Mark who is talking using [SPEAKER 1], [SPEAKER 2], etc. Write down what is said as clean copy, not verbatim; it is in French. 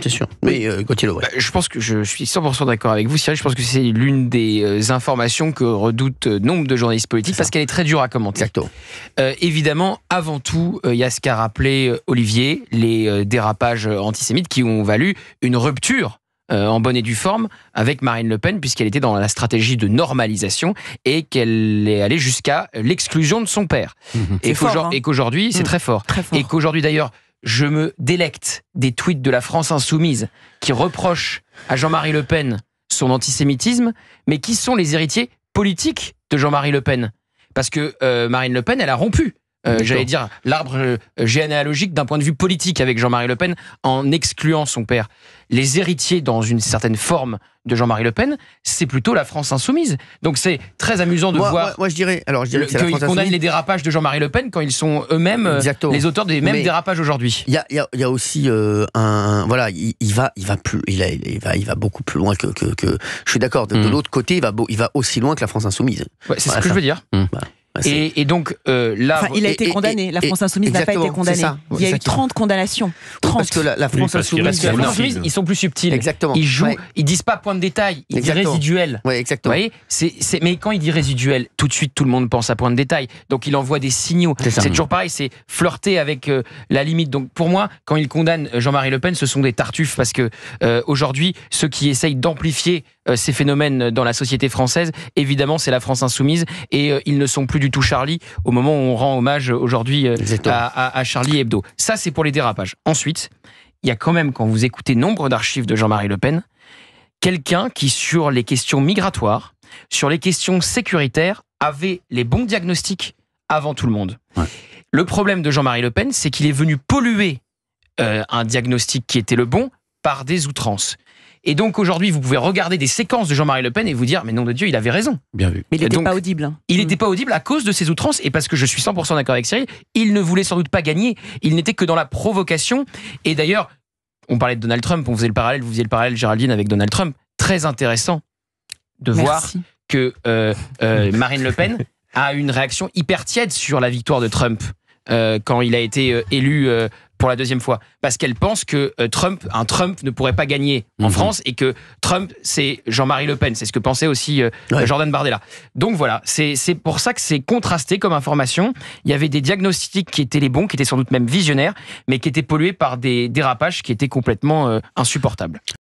[SPEAKER 1] C'est sûr. Mais Gauthier Lebret.
[SPEAKER 2] Je pense que je suis 100% d'accord avec vous, Cyril. Je pense que c'est l'une des informations que redoutent nombre de journalistes politiques parce qu'elle est très dure à commenter.
[SPEAKER 1] Exactement.
[SPEAKER 2] Évidemment, avant tout, il y a ce qu'a rappelé Olivier, les dérapages antisémites qui ont valu une rupture en bonne et due forme avec Marine Le Pen, puisqu'elle était dans la stratégie de normalisation et qu'elle est allée jusqu'à l'exclusion de son père. Et qu'aujourd'hui, c'est très fort.
[SPEAKER 3] Très fort.
[SPEAKER 2] Et qu'aujourd'hui, d'ailleurs, je me délecte des tweets de la France Insoumise qui reprochent à Jean-Marie Le Pen son antisémitisme, mais qui sont les héritiers politiques de Jean-Marie Le Pen. Parce que Marine Le Pen, elle a rompu. J'allais dire l'arbre généalogique d'un point de vue politique avec Jean-Marie Le Pen en excluant son père. Les héritiers dans une certaine forme de Jean-Marie Le Pen, c'est plutôt la France Insoumise. Donc c'est très amusant de voir
[SPEAKER 1] moi, je dirais que c'est la France
[SPEAKER 2] qu'ils condamnent
[SPEAKER 1] Insoumise.
[SPEAKER 2] les dérapages de Jean-Marie Le Pen quand ils sont eux-mêmes les auteurs des mêmes dérapages aujourd'hui.
[SPEAKER 1] Il y a aussi voilà, il va beaucoup plus loin que je suis d'accord. De l'autre côté, il va aussi loin que la France Insoumise.
[SPEAKER 2] Ouais, c'est ce que je veux dire. Et donc là,
[SPEAKER 3] il a été condamné. La France Insoumise n'a pas été condamnée. Il y a eu 30 condamnations. 30.
[SPEAKER 1] Parce que la France Insoumise,
[SPEAKER 2] ils sont plus subtils.
[SPEAKER 1] Exactement.
[SPEAKER 2] Ils jouent, ils disent pas point de détail, ils disent résiduel.
[SPEAKER 1] Ouais, exactement.
[SPEAKER 2] Vous voyez, mais quand il dit résiduel, tout de suite tout le monde pense à point de détail. Donc il envoie des signaux. C'est toujours pareil, c'est flirter avec la limite. Donc pour moi, quand il condamne Jean-Marie Le Pen, ce sont des tartuffes parce que aujourd'hui, ceux qui essayent d'amplifier ces phénomènes dans la société française, évidemment, c'est la France Insoumise et ils ne sont plus du tout Charlie au moment où on rend hommage aujourd'hui à Charlie Hebdo. Ça, c'est pour les dérapages. Ensuite, il y a quand même, quand vous écoutez nombre d'archives de Jean-Marie Le Pen, quelqu'un qui, sur les questions migratoires, sur les questions sécuritaires, avait les bons diagnostics avant tout le monde. Ouais. Le problème de Jean-Marie Le Pen, c'est qu'il est venu polluer un diagnostic qui était le bon par des outrances. Et donc aujourd'hui, vous pouvez regarder des séquences de Jean-Marie Le Pen et vous dire, mais nom de Dieu, il avait raison.
[SPEAKER 1] Bien vu.
[SPEAKER 3] Mais il n'était pas audible.
[SPEAKER 2] Il n'était pas audible à cause de ces outrances et parce que je suis 100% d'accord avec Cyril, il ne voulait sans doute pas gagner. Il n'était que dans la provocation. Et d'ailleurs, on parlait de Donald Trump, vous faisiez le parallèle, Géraldine, avec Donald Trump. Très intéressant de voir que Marine Le Pen a une réaction hyper tiède sur la victoire de Trump quand il a été élu pour la deuxième fois, parce qu'elle pense que Trump ne pourrait pas gagner en France et que Trump, c'est Jean-Marie Le Pen. C'est ce que pensait aussi Jordan Bardella. Donc voilà, c'est pour ça que c'est contrasté comme information. Il y avait des diagnostics qui étaient les bons, qui étaient sans doute même visionnaires, mais qui étaient pollués par des dérapages qui étaient complètement insupportables.